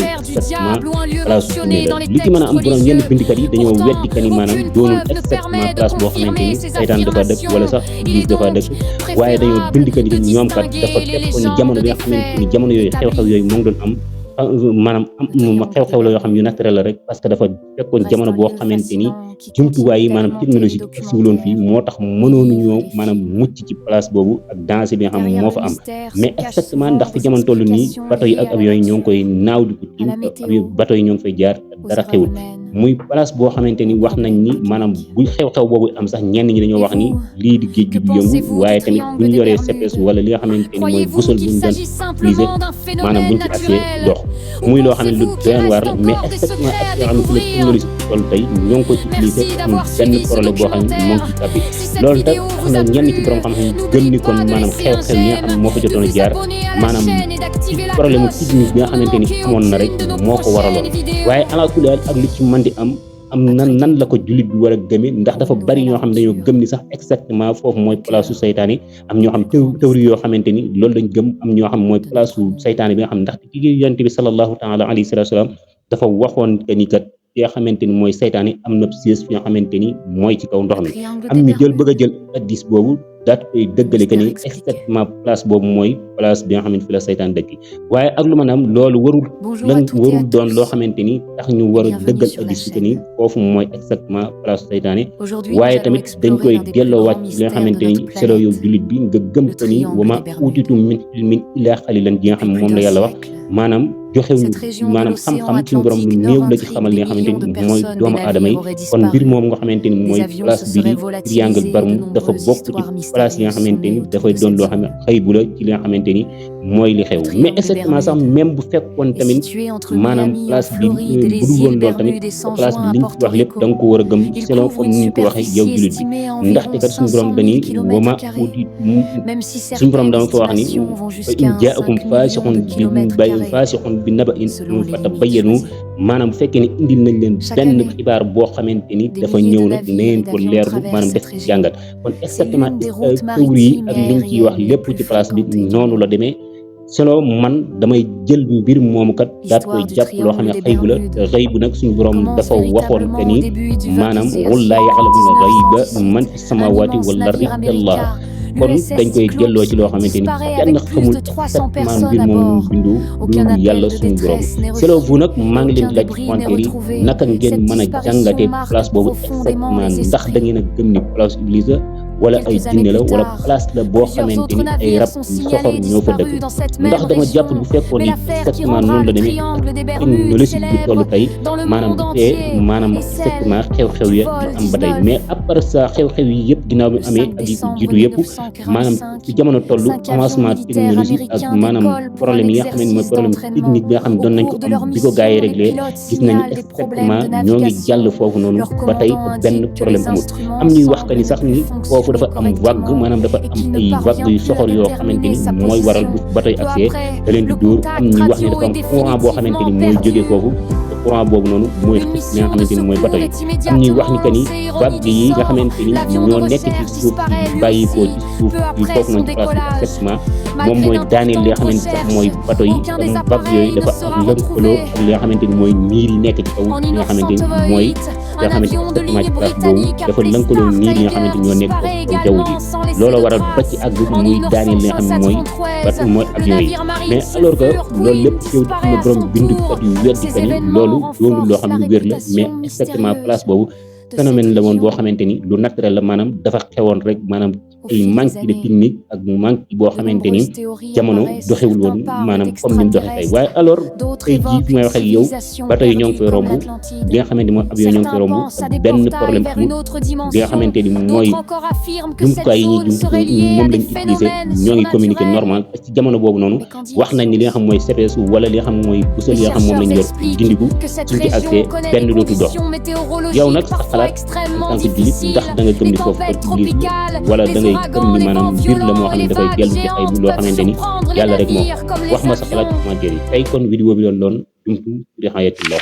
xamante ni exactement place su jinne la li ci mën a am borom yenn bindikat yi dañoo weddi que ni maanaam doonul exactement place boo xamante ni saytaan dafa dëkk wala sax iblis dafa dëkk waaye dañoo bindikat yi ñoom kat dafa fekkoon ni jamono bi nga xamante ni jamono yooyu xew-xew yooyu moo ngi doon am maanaam xew-xew la yoo xam yu naturel la rek parce que dafa fekkoon jamono boo xamante ni jumtuwaay yi maanaam technologie bi egsiwuloon fii moo tax mënoonu ñoo maanaam mucc ci place boobu ak danger bi nga xam moo fa am mais exactement ndax fi jamono toll nii bateau yi ak avion yi ñoo ngi koy naaw di ko tiim bateau yi ñoo ngi fay jaar dara xewul muy place boo xamante ni wax nañ ni maanaam bu xew-xew boobu am sax ñenn ñi dañoo wax ni lii di géej gi du yëngu waaye tamit bu ñu yoree CPS wala li nga xamante ni mooy busol bu ñu doon utiliser maanaam buñ ci accès dox muy loo xam ne lu doy waar la mais exactement ak yoo xam ne fi la technologie toll tey ñoo ngi koy utiliser amul benn problème boo xam ne moo ngi ci tàbbi loolu tax tax na ñenn ci borom xam-xam gëm ni kon maanaam xew-xew yi nga xam ne moo fa jotoon a jaar maanaam ci problème technique bi nga xamante ni amoon na rek moo ko waraloon waaye alaakulli ak li ci mën di am nan la ko jullit bi war a gëmee ndax dafa bari ñoo xam ne dañoo gëm ni sax exactement foofu mooy place su saytaane am ñoo xam théorie yoo xamante ni loolu lañ gëm am ñoo xam mooy place su saytaane bi nga xam ndax ci yonent bi sallallahu taala alayhi wa sallam dafa waxoon que ni kat ki nga xamante ni mooy saytaane am na siège fi nga xamante ni mooy ci kaw ndox mi am ñu bëgg a jël addis boobu daat koy dëggale que ni exactement place boobu mooy place bi nga xamante fi la saytaan dëkk waaye ak lu mën a am loolu warul doon loo xamante ni tax ñu war a dëggal addis bi que ni foofu mooy exactement place saytaane waaye tamit dañ koy delloowaat ci li nga xamante ni selo yow jullit bi nga gëm que ni wa ma utitum min ilmin illaa xalilan ji nga xam moom la yàlla wax maanaam joxewuñu maanaam xam-xam suñu borom lu néew la ci xamal li nga xamante ni mooy doomu aadama yi kon mbir moom nga xamante ni mooy place bi di triangle Bermude dafa bokk ci place yi nga xamante ni dafay doon loo xam ne xëy bu la ci li nga xamante ni mooy li xew mais exactement sax même bu fekkoon tamit maanaam place bi bu dul woon loolu tamit place bi liñ wax lépp da nga ko war a gëm selon comme ni ñu ko waxee yow jullit bi ndaxte kat suñu borom dañuy wama uti suñu borom dama fa wax ni fa in jaakum faasiqun bi naba'in fatabayyanu maanaam bu fekkee ne indil nañ leen benn xibaar boo xamante ni dafa ñëw nag na ngeen ko leerlu maanaam def ci jàngat kon exactement théorie yi ak liñ ciy wax lépp ci place bi noonu la demee selon man damay jël mbir moomu kat daat koy jàpp loo xam ne xëybu la xëy bu nag suñu borom dafa waxoon que ni maanaam qul laa ya'lamul ghayba man fi samaawaati wal ardi illallah kon dañ koy jëlloo ci loo xamante ni kenn xamul exactement mbir moomu bindu du yàlla suñu borom selo bu nag maa ngi leen di laaj commentaire yi naka ngeen mën a jàngatee place boobu exactement ndax da ngeen a gëm ni place Iblis wala ay jinne la wala place la boo xamante ni ay rab soxor ñoo fa dëkk ndax dama jàpp bu fekkoon ni exactement noonu la demee technologie bi toll tey maanaam du tee maanaam exactement xew-xew ya am ba tey mais à part ça xew-xew yi yëpp ginnaaw bi amee ak yi jiitu yëpp maanaam ci jamono toll avancement technologie ak maanaam problème yi nga xam ne mooy problème technique bi nga xam ne doon nañ ko am bi ko gars yi réglé gis nañu exactement ñoo ngi jàll foofu noonu ba tey benn problème amul am ñuy wax que ni sax ni foofu dafa am vague maanaam dafa am ay vague yu soxor yoo xamante ni mooy waral bu bateau yi accès da leen di dóor am ñuy wax ni dafa am courant boo xamante ni mooy jógee foofu courant boobu noonu mooy xis li nga xamante ni mooy bateau yi am ñuy wax ni que ni vague yi nga xamante ni ñoo nekk ci suuf bàyyi ko ci suuf yu foofu noonu ci place bi effectivement moom mooy daaneel li nga xamante sax mooy bateau yi am vague yooyu dafa am lëkkaloo ak li nga xamante ni mooy niir yi nekk ci kaw li nga xamante ni mooy nga xamante exactement ci place boobu dafa lëkkaloo niir yi nga xamante ñoo nekk kaw jaww ji looloo waral ba ci àgg muy daaneel li nga xam ne mooy bateau mooy avion yi mais alors que loolu lépp teew na borom bindu kat yu weddi que ni loolu doonul loo xam lu wér la mais exactement place boobu phénomène la woon boo xamante ni lu naturel la maanaam dafa xewoon rek maanaam ay manque de technique ak manque boo xamante ni jamono doxewul woon maanaam comme ni mu doxee tey waaye alors tey jii fi may wax ak yow bateau yi ñoo ngi koy romb li nga xamante ni mooy avion ñoo ngi koy romb benn problème amul li nga xamante ni mooy jumtukaay yi ñuy moom lañ utilisé ñoo ngi communiquer normal ci jamono boobu noonu wax nañ ni li nga xam mooy CPS wala li nga xam mooy busol yi nga xam moom lañ yor gindigu suñ ci accès benn dootu dox yow nag sa xalaat en tant que jullit ndax da nga gëm ni foofu Iblis wala da ngay gëm ni maanaam mbir la moo xam ne dafay dellu ci ay loo xamante ni yàlla rek moo wax ma sa xalaat ci commentaire yi tey kon vidéo bi doon Jumtu Rihayatillah